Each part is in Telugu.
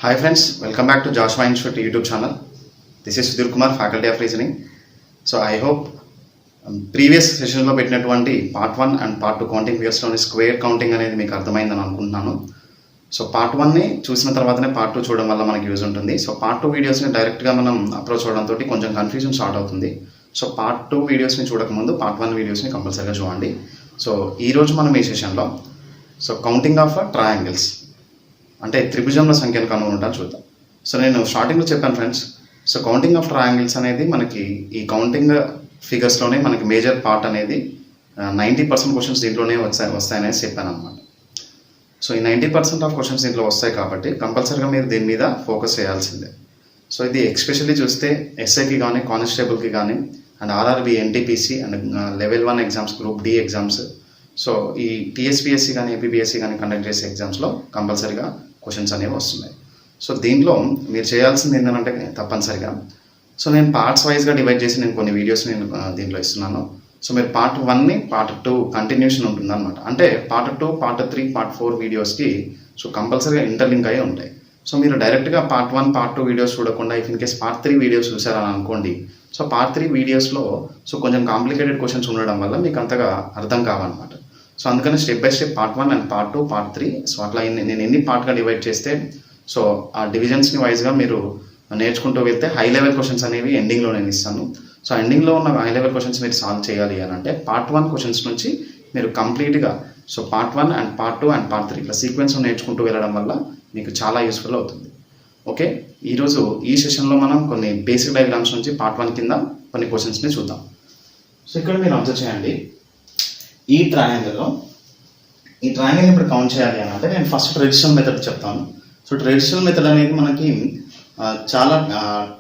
Hi friends, welcome back to Joshua Institute YouTube channel. This is Sudhir Kumar, Faculty of Reasoning. So I hope previous సెషన్లో పెట్టినటువంటి పార్ట్ 1 అండ్ పార్ట్ 2 కౌంటింగ్ ఫిగర్స్లోని స్క్వేర్ కౌంటింగ్ అనేది మీకు అర్థమైందని అనుకుంటున్నాను. సో పార్ట్ 1ని చూసిన తర్వాతనే పార్ట్ 2 చూడడం వల్ల మనకి యూజ్ ఉంటుంది. సో పార్ట్ 2 వీడియోస్ని డైరెక్ట్గా మనం అప్రోచ్ అవడంతో కొంచెం కన్ఫ్యూజన్ స్టార్ట్ అవుతుంది. సో పార్ట్ 2 వీడియోస్ని చూడకముందు పార్ట్ 1 వీడియోస్ని కంపల్సరీగా చూడండి. సో ఈరోజు మనం ఈ సెషన్లో కౌంటింగ్ ఆఫ్ ట్రయాంగిల్స్ అంటే త్రిభుజంల సంఖ్యను కనుగొంటా చూద్దాం. సో నేను స్టార్టింగ్లో చెప్పాను friends, so counting of triangles అనేది మనకి ఈ కౌంటింగ్ ఫిగర్స్లోనే మనకి మేజర్ పార్ట్ అనేది 90% క్వశ్చన్స్ దీంట్లోనే వస్తాయనేసి చెప్పాను అనమాట. సో ఈ 90% ఆఫ్ క్వశ్చన్స్ దీంట్లో వస్తాయి కాబట్టి కంపల్సరీగా మీరు దీని మీద ఫోకస్ చేయాల్సిందే. సో ఇది ఎస్పెషల్లీ చూస్తే ఎస్ఐకి కానీ కానిస్టేబుల్కి కానీ and RRB NTPC and level 1 exams, group D exams, so ఈ టీఎస్పీఎస్సీ కానీ ఏపీబీఎస్సీ కానీ కండక్ట్ చేసే ఎగ్జామ్స్లో కంపల్సరీగా క్వశ్చన్స్ అనేవి వస్తున్నాయి. సో దీంట్లో మీరు చేయాల్సింది ఏంటంటే తప్పనిసరిగా, సో నేను పార్ట్స్ వైజ్గా డివైడ్ చేసి నేను కొన్ని వీడియోస్ నేను దీంట్లో ఇస్తున్నాను. సో మీరు పార్ట్ 1ని పార్ట్ 2 కంటిన్యూషన్ ఉంటుంది అనమాట. అంటే పార్ట్ 2, పార్ట్ 3, పార్ట్ 4 వీడియోస్కి సో కంపల్సరీగా ఇంటర్లింక్ అయ్యి ఉంటాయి. సో మీరు డైరెక్ట్గా పార్ట్ 1, పార్ట్ 2 వీడియోస్ చూడకుండా if in case part 3 videos చూసారని అనుకోండి, సో పార్ట్ 3 వీడియోస్లో సో కొంచెం కాంప్లికేటెడ్ క్వశ్చన్స్ ఉండడం వల్ల మీకు అంతగా అర్థం కావన్నమాట. సో అందుకని step by step part 1 and part 2, part 3 so అట్లా నేను ఎన్ని పార్ట్గా డివైడ్ చేస్తే సో ఆ డివిజన్స్ని వైజ్గా మీరు నేర్చుకుంటూ వెళ్తే హై లెవెల్ క్వశ్చన్స్ అనేవి ఎండింగ్లో నేను ఇస్తాను. సో ఎండింగ్లో ఉన్న హై లెవెల్ క్వశ్చన్స్ మీరు సాల్వ్ చేయాలి అని అంటే పార్ట్ 1 క్వశ్చన్స్ నుంచి మీరు కంప్లీట్గా so part 1 and part 2 and part 3 ఇట్లా సీక్వెన్స్ నేర్చుకుంటూ వెళ్ళడం వల్ల మీకు చాలా యూస్ఫుల్ అవుతుంది. ఓకే, ఈరోజు ఈ సెషన్లో మనం కొన్ని బేసిక్ డయాగ్రామ్స్ నుంచి పార్ట్ 1 కింద కొన్ని క్వశ్చన్స్ని చూద్దాం. సో ఇక్కడ మీరు అబ్జర్వ్ చేయండి, ఈ ట్రయాంగిల్ ఇప్పుడు కౌంట్ చేయాలి అని అంటే నేను ఫస్ట్ ట్రెడిషనల్ మెథడ్ చెప్తాను. సో ట్రెడిషనల్ మెథడ్ అనేది మనకి చాలా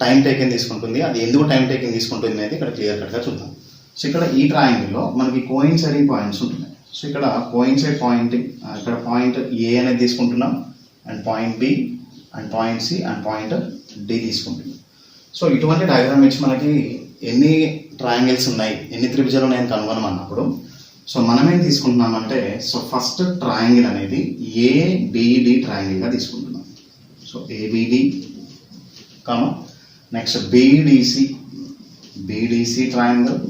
టైం టేకింగ్ తీసుకుంటుంది. అది ఎందుకు టైం టేకింగ్ తీసుకుంటుంది అనేది ఇక్కడ క్లియర్ కట్గా చూద్దాం. సో ఇక్కడ ఈ ట్రయాంగిల్లో మనకి కోయిన్సైడింగ్ పాయింట్స్ ఉంటున్నాయి. సో ఇక్కడ కోయిన్సైడ్ పాయింట్, ఇక్కడ పాయింట్ ఏ అనేది తీసుకుంటున్నాం and point B and point C and point D తీసుకుంటున్నాం. సో ఇటువంటి డయాగ్రామ్ ఇచ్చి మనకి ఎన్ని ట్రయాంగిల్స్ ఉన్నాయి, ఎన్ని త్రిభుజాలు ఉన్నాయని కనుగొనమన్నప్పుడు సో మనం ఏం తీసుకుంటున్నామంటే సో ఫస్ట్ ట్రయాంగిల్ అనేది ఏబిడి ట్రయాంగిల్గా తీసుకుంటున్నాం. So ABD next BDC triangle,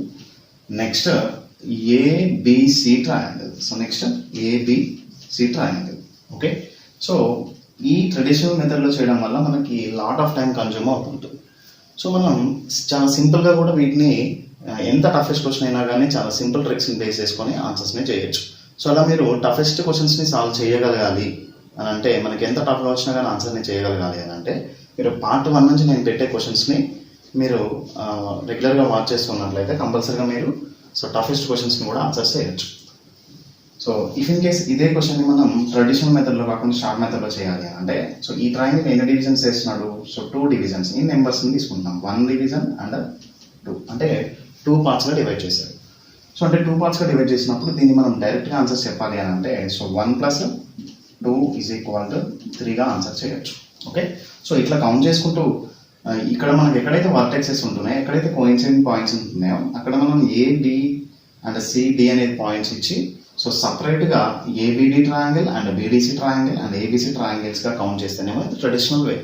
next ABC triangle, so next ABC triangle. Okay, so ఈ ట్రెడిషనల్ మెథడ్లో చేయడం వల్ల మనకి లాట్ ఆఫ్ టైం కన్జ్యూమ్ అవుతుంటుంది. సో మనం చాలా సింపుల్గా కూడా వీటిని ఎంత టఫెస్ట్ క్వశ్చన్ అయినా కానీ చాలా సింపుల్ ట్రిక్స్ని బేస్ చేసుకొని ఆన్సర్స్ని చేయొచ్చు. సో అలా మీరు టఫెస్ట్ క్వశ్చన్స్ని సాల్వ్ చేయగలగాలి అని అంటే మనకి ఎంత టఫ్గా వచ్చినా కానీ ఆన్సర్ని చేయగలగాలి అని అంటే మీరు పార్ట్ 1 నుంచి నేను పెట్టే క్వశ్చన్స్ని మీరు రెగ్యులర్గా వాచ్ చేస్తున్నట్లయితే కంపల్సరీగా మీరు సో టఫెస్ట్ క్వశ్చన్స్ని కూడా ఆన్సర్స్ చేయొచ్చు. సో ఇఫ్ ఇన్ కేస్ ఇదే క్వశ్చన్ని మనం ట్రెడిషనల్ మెథడ్లో కాకుండా షార్ట్ మెథడ్లో చేయాలి అంటే సో ఈ ట్రయాంగిల్ ఎన్ని డివిజన్స్ చేస్తున్నాడు, సో 2 డివిజన్స్ ఈ నెంబర్స్ని తీసుకుంటాం. 1 డివిజన్ అండ్ 2 అంటే 2 పార్ట్స్గా డివైడ్ చేశారు. సో అంటే 2 పార్ట్స్గా డివైడ్ చేసినప్పుడు దీన్ని మనం డైరెక్ట్గా ఆన్సర్ చెప్పాలి అని అంటే సో 1 + 2 = 3గా ఆన్సర్ చేయొచ్చు. ఓకే, సో ఇట్లా కౌంట్ చేసుకుంటూ ఇక్కడ మనకి ఎక్కడైతే వర్టెక్సెస్ ఉంటున్నాయో, ఎక్కడైతే కోయిన్సైడింగ్ పాయింట్స్ ఉంటున్నాయో అక్కడ మనం ఏబి అండ్ సిడి అనేది పాయింట్స్ ఇచ్చి సో సపరేట్గా ABD triangle and BDC triangle and ABC ట్రయాంగిల్స్గా కౌంట్ చేస్తేనేమో ట్రెడిషనల్ వే.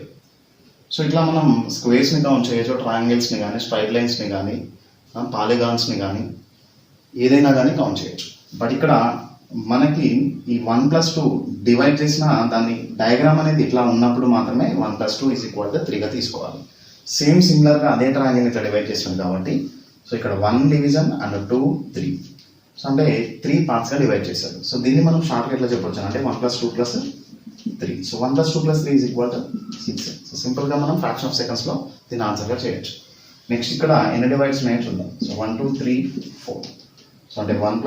సో ఇట్లా మనం స్క్వేర్స్ని కౌంట్ చేయొచ్చు, ట్రయాంగిల్స్ని కానీ, స్ట్రైట్ లైన్స్ని కానీ, పాలిగాన్స్ని కానీ, ఏదైనా కానీ కౌంట్ చేయొచ్చు. బట్ ఇక్కడ మనకి ఈ 1 + 2 డివైడ్ చేసిన దాన్ని డయాగ్రామ్ అనేది ఇట్లా ఉన్నప్పుడు మాత్రమే 1 + 2 = 3గా తీసుకోవాలి. సిమిలర్గా అదే ట్రయాంగిల్ ఇట్లా డివైడ్ చేస్తుంది కాబట్టి సో ఇక్కడ 1 డివిజన్ అండ్ 2, 3 సో అంటే 3 పార్ట్స్గా డివైడ్ చేశారు. సో దీన్ని మనం షార్ట్గా ఎట్లా చెప్పొచ్చు అంటే 1 + 2 + 3. సో 1 + 2 + 3 = 6. సో సింపుల్గా మనం ఫ్రాక్షన్ ఆఫ్ సెకండ్స్లో దీన్ని ఆన్సర్గా చేయొచ్చు. నెక్స్ట్ ఇక్కడ ఎన్ని డివైడ్స్ ఉన్నాయో చూద్దాం. సో 1, 2, 3, 4. సో అంటే 1 +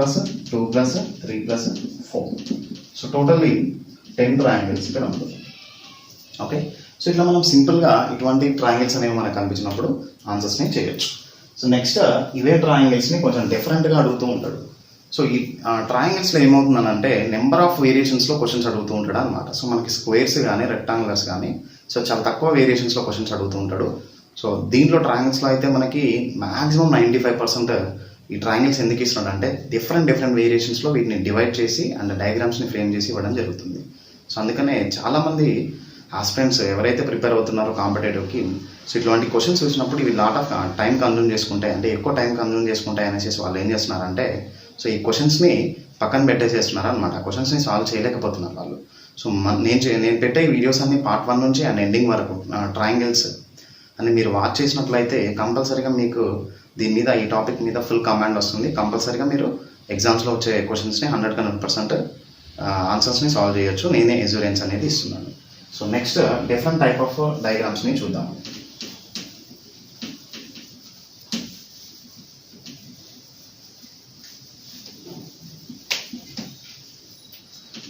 2 + 3 + 4. సో టోటల్లీ 10 ట్రయాంగిల్స్ ఇక్కడ ఉంటుంది. ఓకే, సో ఇట్లా మనం సింపుల్గా ఇటువంటి ట్రయాంగిల్స్ అనేవి మనకు కనిపించినప్పుడు ఆన్సర్స్ని చేయొచ్చు. సో నెక్స్ట్ ఇవే ట్రయాంగిల్స్ని కొంచెం డిఫరెంట్గా అడుగుతూ ఉంటాడు. సో ఈ ట్రయాంగిల్స్లో ఏమవుతుందనంటే నెంబర్ ఆఫ్ వేరియేషన్స్లో క్వశ్చన్స్ అడుగుతూ ఉంటాడు అనమాట. సో మనకి స్క్వేర్స్ కానీ రెక్టాంగులర్స్ కానీ సో చాలా తక్కువ వేరియేషన్స్లో క్వశ్చన్స్ అడుగుతూ ఉంటాడు. సో దీంట్లో ట్రయాంగిల్స్లో అయితే మనకి మ్యాక్సిమం 95% ఈ ట్రయాంగిల్స్ ఎందుకు ఇస్తున్నాడు అంటే డిఫరెంట్ వేరియేషన్స్లో వీటిని డివైడ్ చేసి అండ్ డయాగ్రామ్స్ని ఫ్రేమ్ చేసి ఇవ్వడం జరుగుతుంది. సో అందుకనే చాలామంది ఆస్పిరెంట్స్ ఎవరైతే ప్రిపేర్ అవుతున్నారో కాంపిటేటివ్కి, సో ఇట్లాంటి క్వశ్చన్స్ చూసినప్పుడు ఇవి లాట్ ఆఫ్ టైం కన్జ్యూమ్ చేసుకుంటాయి, అంటే ఎక్కువ టైం కన్జ్యూమ్ చేసుకుంటాయి అనేసి వాళ్ళు ఏం చేస్తున్నారంటే, సో ఈ క్వశ్చన్స్ని పక్కన పెట్టేసేస్తున్నారు అనమాట. క్వశ్చన్స్ని సాల్వ్ చేయలేకపోతున్నారు వాళ్ళు. సో నేను పెట్టే వీడియోస్ అన్ని పార్ట్ 1 నుంచి అండ్ ఎండింగ్ వరకు ట్రయాంగిల్స్ అని మీరు వాచ్ చేసినట్లయితే కంపల్సరీగా మీకు దీని మీద, ఈ టాపిక్ మీద ఫుల్ కమాండ్ వస్తుంది. కంపల్సరీగా మీరు ఎగ్జామ్స్లో వచ్చే క్వశ్చన్స్ని 100% ఆన్సర్స్ని సాల్వ్ చేయొచ్చు. నేనే ఎజూరెన్స్ అనేది ఇస్తున్నాను. So next different type of డయాగ్రామ్స్ని చూద్దాం.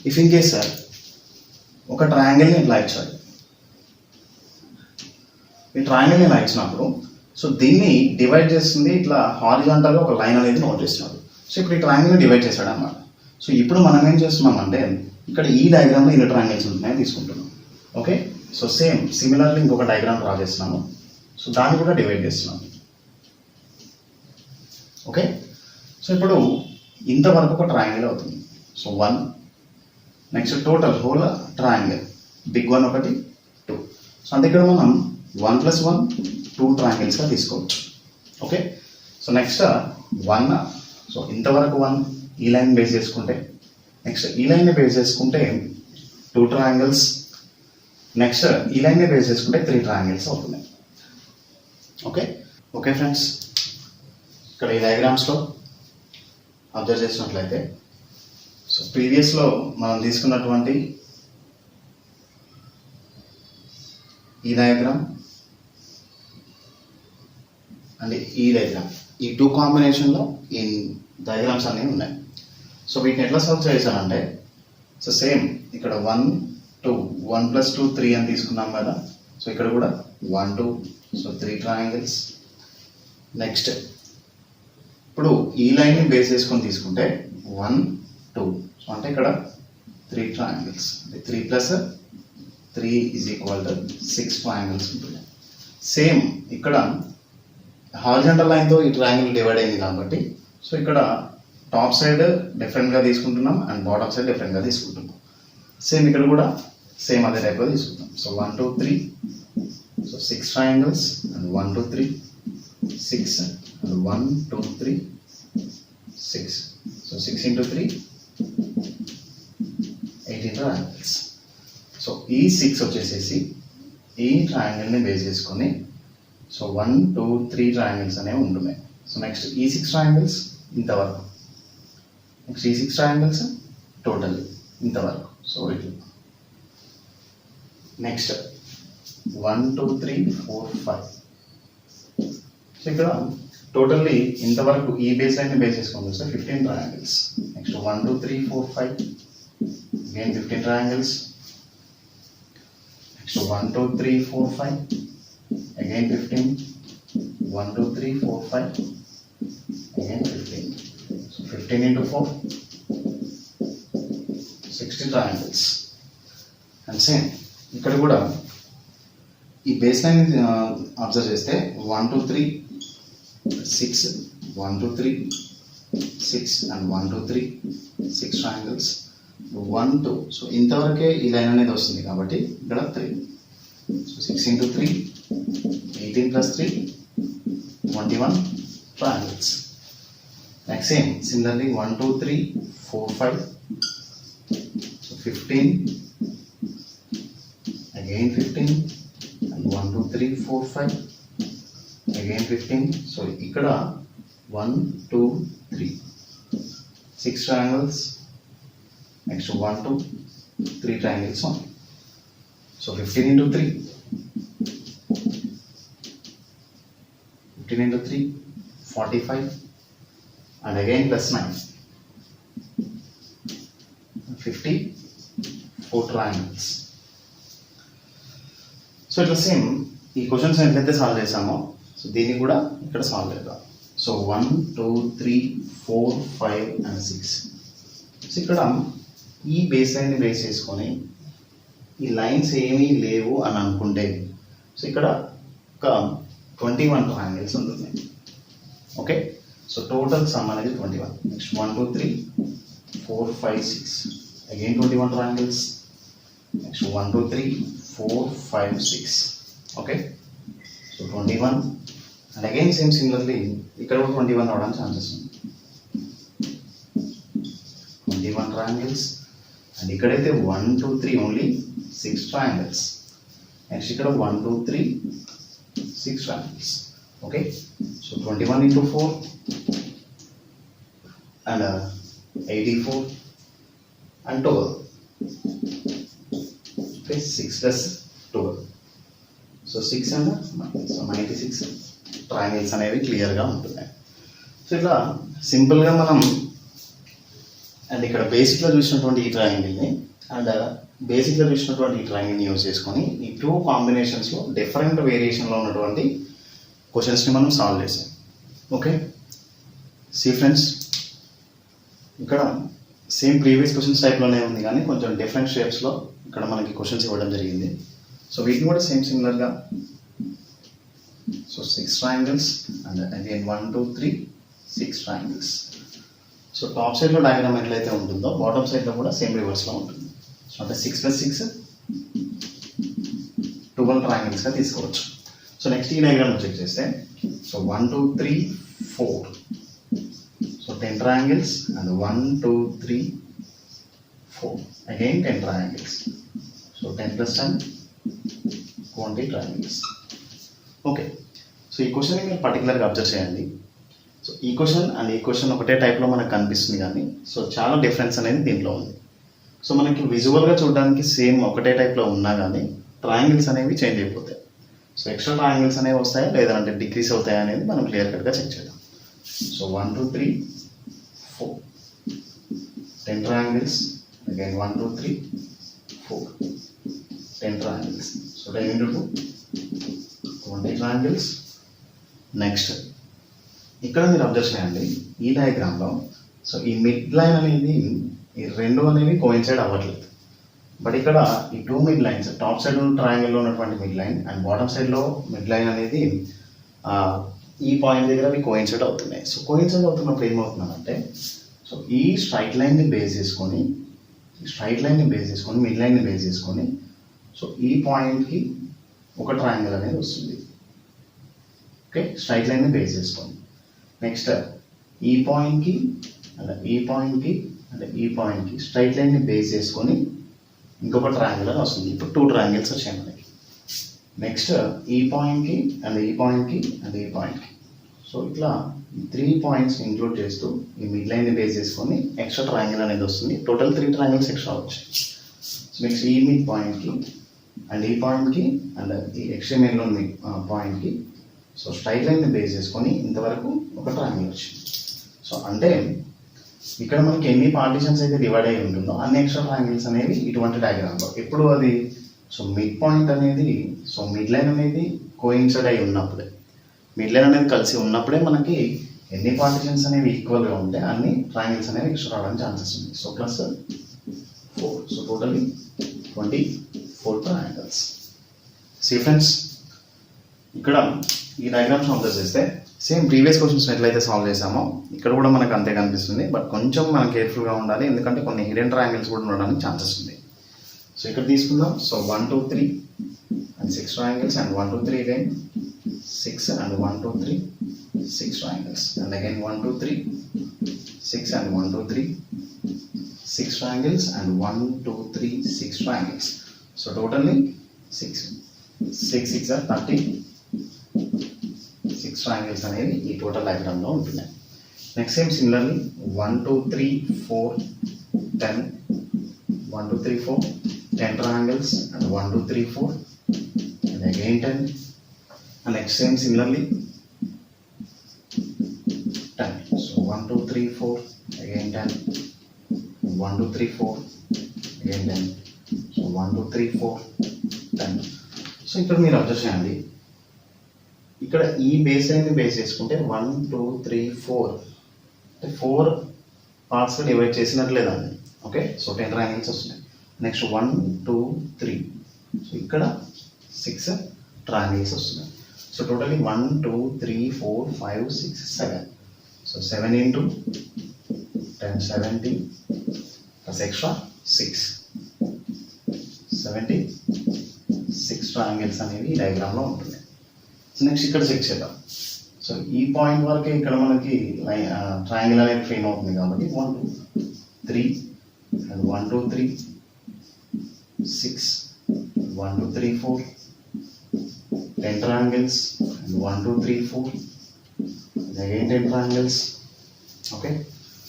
ఇఫ్ ఇన్ కేస్ సార్ ఒక ట్రయాంగిల్ని ఇలా ఇచ్చాడు, ఈ ట్రయాంగిల్ని ఇలా ఇచ్చినప్పుడు సో దీన్ని డివైడ్ చేస్తుంది ఇట్లా హారిజాంటల్గా ఒక లైన్ అనేది నోట్ చేస్తున్నాడు. సో ఇప్పుడు ఈ ట్రయాంగిల్ని డివైడ్ చేశాడు అనమాట. సో ఇప్పుడు మనం ఏం చేస్తున్నామంటే ఇక్కడ ఈ డయాగ్రామ్లో ఇన్ని ట్రయాంగిల్స్ ఉంటున్నాయని తీసుకుంటున్నాం. ఓకే, సో సిమిలర్లీ ఇంకొక డయాగ్రామ్ డ్రా చేస్తున్నాము. సో దాన్ని కూడా డివైడ్ చేస్తున్నాము. ఓకే, సో ఇప్పుడు ఇంతవరకు ఒక ట్రయాంగిల్ అవుతుంది. So 1, next total whole triangle big 1 ఒకటి 2. సో అంటే ఇక్కడ మనం 1 + 1 2 ట్రయాంగిల్స్గా తీసుకోవచ్చు. ఓకే, సో నెక్స్ట్ 1, సో ఇంతవరకు 1 ఈ లైన్ బేస్ చేసుకుంటే, నెక్స్ట్ ఈ లైన్ని బేస్ చేసుకుంటే 2 ట్రయాంగిల్స్, నెక్స్ట్ ఈ లైన్ని బేస్ చేసుకుంటే 3 ట్రయాంగిల్స్ అవుతున్నాయి. ఓకే ఓకే ఫ్రెండ్స్, ఇక్కడ ఈ డయాగ్రామ్స్లో అబ్జర్వ్ చేసినట్లయితే, సో ప్రీవియస్లో మనం తీసుకున్నటువంటి ఈ డయాగ్రామ్ అండ్ ఈ డయాగ్రామ్, ఈ 2 కాంబినేషన్లో ఈ డయాగ్రామ్స్ అనేవి ఉన్నాయి. సో వీటిని ఎట్లా సాల్వ్ చేశానంటే, సో సేమ్ ఇక్కడ 1 2 1 + 2 3 అని తీసుకున్నాం కదా. సో ఇక్కడ కూడా 1 2, సో 3 ట్రయాంగిల్స్. నెక్స్ట్ ఇప్పుడు ఈ లైన్ని బేస్ చేసుకొని తీసుకుంటే 1 2, సో అంటే ఇక్కడ 3 ట్రయాంగిల్స్, అంటే 3 + 3 = 6 ట్రయాంగిల్స్ ఉంటుంది. సేమ్ ఇక్కడ హారిజాంటల్ లైన్తో ఈ ట్రయాంగిల్ డివైడ్ అయింది కాబట్టి, సో ఇక్కడ టాప్ సైడ్ డిఫరెంట్గా తీసుకుంటున్నాం అండ్ బాటమ్ సైడ్ డిఫరెంట్గా తీసుకుంటున్నాం. సేమ్ ఇక్కడ కూడా సేమ్ అదే టైప్లో తీసుకుంటాం. So 1 2 3, so 6 triangles and 1 2 3 6 and 1 2 3 6. So 6 × 3 18 triangles. So ఈ 6 వచ్చేసేసి ఈ ట్రయాంగిల్ని బేస్ చేసుకొని సో 1 2 3 ట్రయాంగిల్స్ అనేవి ఉంటున్నాయి. సో నెక్స్ట్ ఈ 6 ట్రయాంగిల్స్ ఇంతవరకు, నెక్స్ట్ ఈ 6 ట్రయాంగిల్స్ టోటల్ ఇంతవరకు. సో ఇట్లా నెక్స్ట్ 1 2 3 4 5. సో ఇక్కడ టోటల్లీ ఇంతవరకు ఈ బేస్ లైన్ని బేస్ చేసుకొని చూస్తే 15 triangles. Next 1 2 3 4 5, again 15 triangles. Next 1 2 3 4 5, again 15. 1 2 3 4 5, again 15. So 15 × 4, 60 triangles. And same ఇక్కడ కూడా ఈ బేస్ లైన్ అబ్జర్వ్ చేస్తే 1 2 3 6, 1 2 3 6 and 1 2 3 6 triangles. 1 2, సో ఇంతవరకే ఈ లైన్ అనేది వస్తుంది కాబట్టి ఇక్కడ 3. So 6 × 3 18 + 3 21 triangles. Next same similarly 1 2 3 4 5, so 15, again 15 and 1 2 3 4 5, again 15. So ఇక్కడ 1 2 3 6 triangles. Next 1 2 3 triangles on. So 15 × 3, 15 × 3 45, and again +9 50, 4 triangles. So ఇట్లా సేమ్ ఈ క్వశ్చన్స్ ఎట్లయితే సాల్వ్ చేసామో సో దీన్ని కూడా ఇక్కడ సాల్వ్ చేద్దాం. So 1 2 3 4 5 and 6. సో ఇక్కడ ఈ బేస్ లైన్ని బేస్ చేసుకొని ఈ లైన్స్ ఏమీ లేవు అని అనుకుంటే సో ఇక్కడ ఒక 21 ట్రయాంగిల్స్ ఉంటుంది. ఓకే, సో టోటల్ సమ్ అనేది 21. Next 1 2 3 4 5 6, again 21 triangles. Next 1 2 3 4, 5, 6. Okay. So 21. And again same similarly, ఇక్కడ కూడా 21 అవడానికి ఛాన్సెస్ ఉంది. 21 triangles. And ఇక్కడైతే 1, 2, 3 only 6 triangles. Next ఇక్కడ 1, 2, 3 6 triangles. Okay. So 21 into 4 and 84 and 12. Okay, 6 plus 12. So 6 and so 96 triangles అనేవి క్లియర్గా ఉంటున్నాయి. సో ఇట్లా సింపుల్గా మనం అండ్ ఇక్కడ బేసిక్లో చూసినటువంటి ఈ ట్రయాంగిల్ని అండ్ బేసిక్లో చూసినటువంటి ఈ ట్రయాంగిల్ని యూజ్ చేసుకొని ఈ టూ కాంబినేషన్స్లో డిఫరెంట్ వేరియేషన్లో ఉన్నటువంటి క్వశ్చన్స్ని మనం సాల్వ్ చేసాం. ఓకే, సి ఫ్రెండ్స్, ఇక్కడ సేమ్ ప్రీవియస్ క్వశ్చన్స్ టైప్లోనే ఉంది కానీ కొంచెం డిఫరెంట్ షేప్స్లో ఇక్కడ మనకి క్వశ్చన్స్ ఇవ్వడం జరిగింది. సో వీటిని కూడా సేమ్ సిమిలర్గా so 6 triangles and again 1, 2, 3 6 triangles. So top సైడ్లో డయాగ్రామ్ ఎట్లయితే ఉంటుందో బాటమ్ సైడ్లో కూడా సేమ్ రివర్స్లో ఉంటుంది. సో అంటే 6 + 6 12 ట్రయాంగిల్స్గా తీసుకోవచ్చు. సో నెక్స్ట్ ఈ డయాగ్రామ్ చెక్ చేస్తే so 1, 2, 3, 4. So 10 triangles and 1, 2, 3, 4. Again 10 triangles. So 10 plus 10, 20 triangles. Okay, so ఈ క్వశ్చన్ని మీరు పర్టికులర్గా అబ్జర్వ్ చేయండి. సో ఈ క్వశ్చన్ అండ్ ఈ క్వశ్చన్ ఒకటే టైప్లో మనకు కనిపిస్తుంది కానీ సో చాలా డిఫరెన్స్ అనేది దీంట్లో ఉంది. సో మనకి విజువల్గా చూడడానికి సేమ్ ఒకటే టైప్లో ఉన్నా కానీ ట్రయాంగిల్స్ అనేవి చేంజ్ అయిపోతాయి. సో ఎక్స్ట్రా ట్రయాంగిల్స్ అనేవి వస్తాయా లేదంటే డిక్రీస్ అవుతాయా అనేది మనం క్లియర్ కట్గా చెక్ చేద్దాం. So 1, 2, 3, 4. 10 triangles. Again 1, 2, 3, 4. 10 triangles. So 10 into 2, 20 triangles. Next ఇక్కడ మీరు అబ్జర్వ్ చేయండి ఈ డయాగ్రామ్లో. సో ఈ మిడ్ లైన్ అనేది ఈ రెండు అనేవి కోయిన్సైడ్ అవ్వట్లేదు. బట్ ఇక్కడ ఈ 2 మిడ్ లైన్స్ టాప్ సైడ్ ట్రయాంగిల్లో ఉన్నటువంటి మిడ్ లైన్ అండ్ బాటమ్ సైడ్లో మిడ్ లైన్ అనేది ఈ పాయింట్ దగ్గర అవి కోయిన్సైడ్ అవుతున్నాయి. సో కోయిన్సైడ్ అవుతున్నప్పుడు ఏమవుతుందంటే సో ఈ స్ట్రైట్ లైన్ని బేస్ చేసుకొని మిడ్ లైన్ని బేస్ చేసుకొని సో ఈ పాయింట్కి ఒక ట్రయాంగిల్ అనేది వస్తుంది. ఓకే, స్ట్రైట్ లైన్ని బేస్ చేసుకొని నెక్స్ట్ ఈ పాయింట్కి స్ట్రైట్ లైన్ని బేస్ చేసుకొని ఇంకొక ట్రయాంగిల్ అని వస్తుంది. ఇప్పుడు 2 triangles వచ్చాయి మనకి. నెక్స్ట్ ఈ పాయింట్కి అండ్ ఈ పాయింట్కి. సో ఇట్లా 3 points ఇంక్లూడ్ చేస్తూ ఈ మిడ్ లైన్ని బేస్ చేసుకొని ఎక్స్ట్రా ట్రయాంగిల్ అనేది వస్తుంది. టోటల్ 3 triangles ఎక్స్ట్రా వచ్చాయి. సో నెక్స్ట్ ఈ మిడ్ పాయింట్కి అండ్ ఈ పాయింట్కి అండ్ ఈ ఎక్స్ట్రీమ్ ఎండ్లోని పాయింట్కి సో స్ట్రైట్ లైన్ని బేస్ చేసుకొని ఇంతవరకు ఒక ట్రయాంగిల్ వచ్చింది. సో అంటే ఇక్కడ మనకి ఎన్ని పార్టీషన్స్ అయితే డివైడ్ అయి ఉంటుందో అన్ని ఎక్స్ట్రా ట్రయాంగిల్స్ అనేవి ఇటువంటి డయాగ్రామ్లో ఎప్పుడు అది సో మిడ్ పాయింట్ అనేది సో మిడ్ లైన్ అనేది కోయిన్సైడ్ అయి ఉన్నప్పుడే మిడ్ లైన్ అనేది కలిసి ఉన్నప్పుడే మనకి ఎన్ని పార్టీషన్స్ అనేవి ఈక్వల్గా ఉంటే అన్ని ట్రయాంగిల్స్ అనేవి ఎక్స్ట్రా రావడానికి ఛాన్సెస్ ఉంది. So plus 4. So totally 24 triangles. See friends, ఇక్కడ ఈ డయాగ్రామ్స్ అబ్జర్వ్ చేస్తే సేమ్ ప్రీవియస్ క్వశ్చన్స్ ఎట్లయితే సాల్వ్ చేసామో ఇక్కడ కూడా మనకు అంతే కనిపిస్తుంది. బట్ కొంచెం మనం కేర్ఫుల్గా ఉండాలి ఎందుకంటే కొన్ని హిడెన్ ట్రయాంగిల్స్ కూడా ఉండడానికి ఛాన్సెస్ ఉంది. సో ఇక్కడ తీసుకుందాం. So 1, 2, 3 and 6 triangles and 1, 2, 3 again 6 and 1, 2, 3 6 triangles and again 1, 2, 3 6 and 1, 2, 3 6 triangles and 1, 2, 3 6 triangles. So totally 6 are 30 6 triangles అనేవి ఈ టోటల్ డయాగ్రామ్లో ఉంటున్నాయి. Next same similarly 1, 2, 3, 4 10 1, 2, 3, 4 10 triangles and 1, 2, 3, 4 and again 10 and next same similarly 10. So 1, 2, 3, 4 again 10 1, 2, 3, 4 again 10. So 1, 2, 3, 4 10. So ఇక్కడ మీరు అబ్జర్వ్ చేయండి ఇక్కడ ఈ బేస్ లైన్ని బేస్ చేసుకుంటే 1, 2, 3, 4 అంటే 4 పార్ట్స్గా డివైడ్ చేసినట్లేదండి. ఓకే, సో 10 triangles వస్తున్నాయి. నెక్స్ట్ 1, 2, 3 సో ఇక్కడ 6 triangles వస్తున్నాయి. So totally 1, 2, 3, 4, 5, 6, 7. So 7 into 10 70 plus extra 6 70 6 triangles అనేవి ఈ డయాగ్రామ్లో ఉంటుంది. సో నెక్స్ట్ ఇక్కడ చెక్ చేద్దాం. సో ఈ పాయింట్ వరకే ఇక్కడ మనకి ట్రయాంగిల్ అనేది ఫ్రేమ్ అవుతుంది కాబట్టి 1 2 3 and 1 2 3 6 1 2 3 4 10 triangles and 1 2 3 4 and again 10 triangles. Okay,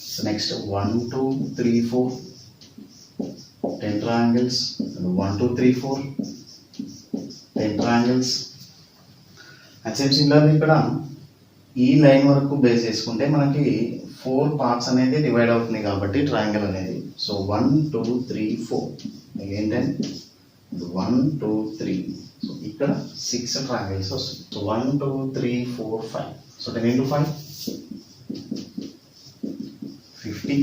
so next 1 2 3 4 10 triangles and 1 2 3 4 10 triangles. and same similarly ఇక్కడ ఈ లైన్ వరకు బేస్ చేసుకుంటే మనకి 4 పార్ట్స్ అనేది డివైడ్ అవుతుంది కాబట్టి ట్రయాంగిల్ అనేది. So 1 2 3 4 again 10 1 2 3. సో ఇక్కడ 6 ట్రయాంగిల్స్ వస్తుంది. So 1 2 3 4 5. So 10 into 5 50.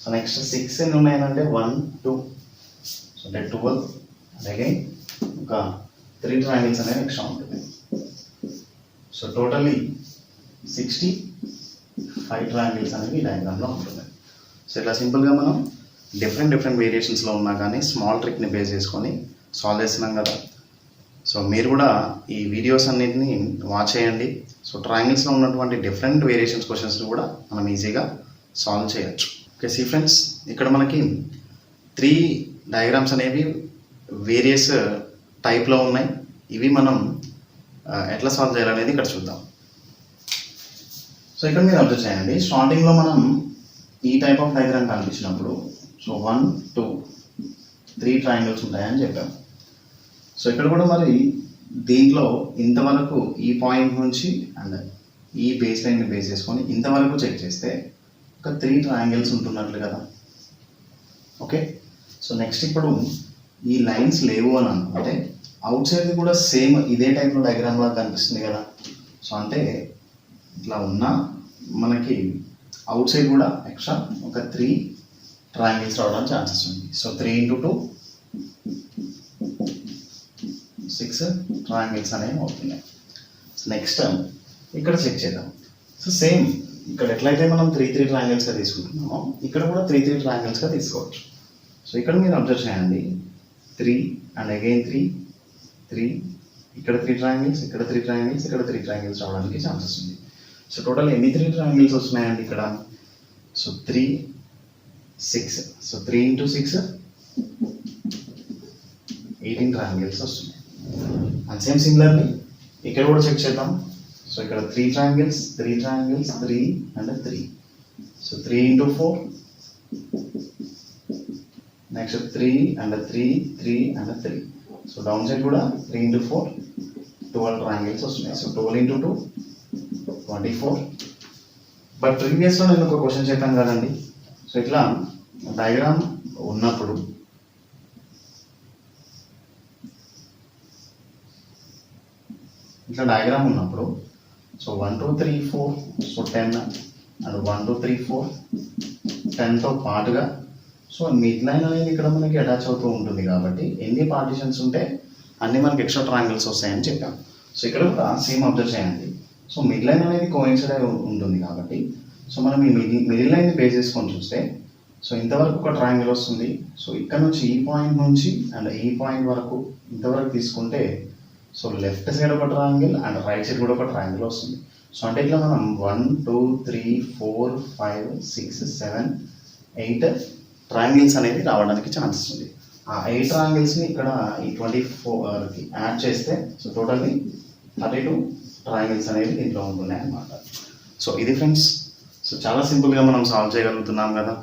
So next 6 ఎన్ని ఉన్నాయంటే 1 2, సో అంటే 12. అలాగే ఒక 3 ట్రయాంగిల్స్ అనేది ఎక్స్ట్రా ఉంటుంది. సో టోటల్లీ 65 ట్రయాంగిల్స్ అనేవి ఈ డయాగ్రామ్లో ఉంటుంది. సో ఇట్లా సింపుల్గా మనం డిఫరెంట్ వేరియేషన్స్లో ఉన్నా కానీ స్మాల్ ట్రిక్ని బేస్ చేసుకొని సాల్వ్ చేస్తున్నాం కదా. సో మీరు కూడా ఈ వీడియోస్ అన్నిటిని వాచ్ చేయండి. సో ట్రయాంగిల్స్లో ఉన్నటువంటి డిఫరెంట్ వేరియేషన్స్ క్వశ్చన్స్ని కూడా మనం ఈజీగా సాల్వ్ చేయొచ్చు. ఓకే, సీ ఫ్రెండ్స్, ఇక్కడ మనకి 3 డయాగ్రామ్స్ అనేవి వేరియస్ టైప్లో ఉన్నాయి. ఇవి మనం ఎట్లా సాల్వ్ చేయాలనేది ఇక్కడ చూద్దాం. సో ఇక్కడ మీరు అబ్జర్వ్ చేయండి, స్టార్టింగ్లో మనం ఈ టైప్ ఆఫ్ డయాగ్రామ్ కనిపించినప్పుడు సో 1 2 3 ట్రయాంగిల్స్ ఉంటాయని చెప్పాము. సో ఇక్కడ కూడా మరి దీంట్లో ఇంతవరకు ఈ పాయింట్ నుంచి అండ్ ఈ బేస్ లైన్ని బేస్ చేసుకొని ఇంతవరకు చెక్ చేస్తే ఒక 3 ట్రయాంగిల్స్ ఉంటున్నట్లు కదా. ఓకే, సో నెక్స్ట్ ఇప్పుడు ఈ లైన్స్ లేవు అని అనుకుంటే అవుట్ సైడ్ కూడా సేమ్ ఇదే టైప్లో డయాగ్రామ్ లాగా కనిపిస్తుంది కదా. సో అంటే ఇట్లా ఉన్న మనకి అవుట్ సైడ్ కూడా ఎక్స్ట్రా ఒక 3 ట్రయాంగిల్స్ రావడానికి ఛాన్సెస్ ఉంది. సో 3 into 2 6 ట్రయాంగిల్స్ అనేవి అవుతున్నాయి. నెక్స్ట్ ఇక్కడ చెక్ చేద్దాం. సో సేమ్ ఇక్కడ ఎట్లయితే మనం 3 ట్రయాంగిల్స్గా తీసుకుంటున్నామో ఇక్కడ కూడా 3 ట్రయాంగిల్స్గా తీసుకోవచ్చు. సో ఇక్కడ మీరు అబ్జర్వ్ చేయండి, 3 అండ్ అగైన్ 3 ఇక్కడ 3 ట్రయాంగిల్స్, ఇక్కడ 3 ట్రయాంగిల్స్, ఇక్కడ 3 ట్రయాంగిల్స్ రావడానికి ఛాన్సెస్ ఉంది. సో టోటల్ ఎన్ని 3 ట్రయాంగిల్స్ వస్తున్నాయండి ఇక్కడ? సో 3 6. సో 3 into 6 18 ట్రయాంగిల్స్ వస్తున్నాయి. అండ్ సేమ్ సిమిలర్లీ ఇక్కడ కూడా చెక్ చేద్దాం. సో ఇక్కడ 3 triangles 3 triangles 3 and 3. So 3 into 4 next 3 and 3 and 3. So down side కూడా 3 into 4 12 ట్రయాంగిల్స్ వస్తున్నాయి. So 12 into 2 24. బట్ ప్రీవియస్లో నేను ఒక క్వశ్చన్ చెప్పాను కదండి. సో ఇట్లా డయాగ్రామ్ ఉన్నప్పుడు సో 1 2 3 4 సో 10 అండ్ 1 2 3 4 10తో పాటుగా సో మిడ్ లైన్ అనేది ఇక్కడ మనకి అటాచ్ అవుతూ ఉంటుంది కాబట్టి ఎన్ని పార్టిషన్స్ ఉంటే అన్ని మనకి ఎక్స్ట్రా ట్రయాంగిల్స్ వస్తాయని చెప్పాం. సో ఇక్కడ కూడా సేమ్ అబ్జర్వ్ చేయండి. సో మిడ్ లైన్ అనేది కోయిన్సైడ్ అయి ఉంటుంది కాబట్టి సో మనం ఈ మిడిల్ లైన్ని బేస్ చేసుకొని చూస్తే సో ఇంతవరకు ఒక ట్రయాంగిల్ వస్తుంది. సో ఇక్కడ నుంచి ఈ పాయింట్ నుంచి అండ్ ఈ పాయింట్ వరకు ఇంతవరకు తీసుకుంటే సో లెఫ్ట్ సైడ్ ఒక ట్రయాంగిల్ అండ్ రైట్ సైడ్ కూడా ఒక ట్రయాంగిల్ వస్తుంది. సో అంటే ఇట్లా మనం 1 2 3 4 5 6 7 8 ట్రయాంగిల్స్ అనేది రావడానికి ఛాన్సెస్ ఉంది. ఆ 8 ట్రయాంగిల్స్ని ఇక్కడ ఈ 24కి యాడ్ చేస్తే సో టోటల్లీ 32 ట్రయాంగిల్స్ అనేవి దీంట్లో ఉంటున్నాయి అన్నమాట. సో ఇది ఫ్రెండ్స్, సో చాలా సింపుల్గా మనం సాల్వ్ చేయగలుగుతున్నాం కదా.